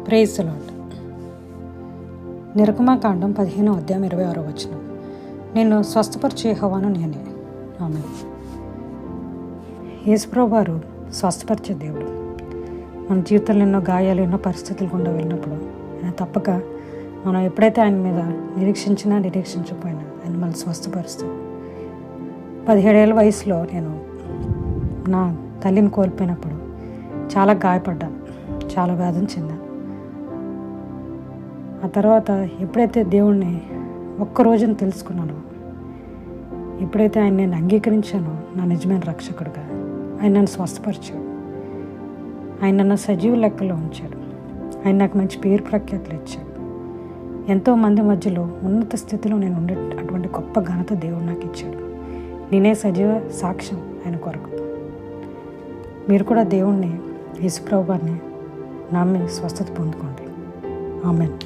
Praise the lord. నిర్గమకాండం 15వ అధ్యాయం 26వ వచనం. నిన్ను స్వస్థపరిచే యెహోవాను నేనే. ఆమేన్. యేసుప్రభువు వారు స్వస్థపరిచే దేవుడు. మన జీవితంలో ఎన్నో గాయాలు, ఎన్నో పరిస్థితులు గుండా వెళ్ళినప్పుడు ఆయన తప్పక మనం ఎప్పుడైతే ఆయన మీద నిరీక్షించకపోయినా ఆయన మనల్ని స్వస్థపరుస్తాడు. 17 ఏళ్ళ వయసులో నేను నా తల్లిని కోల్పోయినప్పుడు చాలా గాయపడ్డాను, చాలా వేదన చెందాను. ఆ తర్వాత ఎప్పుడైతే దేవుణ్ణి ఒక్కరోజున తెలుసుకున్నానో, ఎప్పుడైతే ఆయన నేను అంగీకరించానో నా నిజమైన రక్షకుడుగా, ఆయన నన్ను స్వస్థపరిచాడు. ఆయన నన్ను సజీవ లెక్కలో ఉంచాడు. ఆయన నాకు మంచి పేరు ప్రఖ్యాతులు ఇచ్చాడు. ఎంతోమంది మధ్యలో ఉన్నత స్థితిలో నేను ఉండే అటువంటి గొప్ప ఘనత దేవుడు నాకు ఇచ్చాడు. నేనే సజీవ సాక్ష్యం ఆయన కొరకు. మీరు కూడా దేవుణ్ణి, యేసుప్రభువుని నమ్మి స్వస్థత పొందుకోండి. ఆమేన్.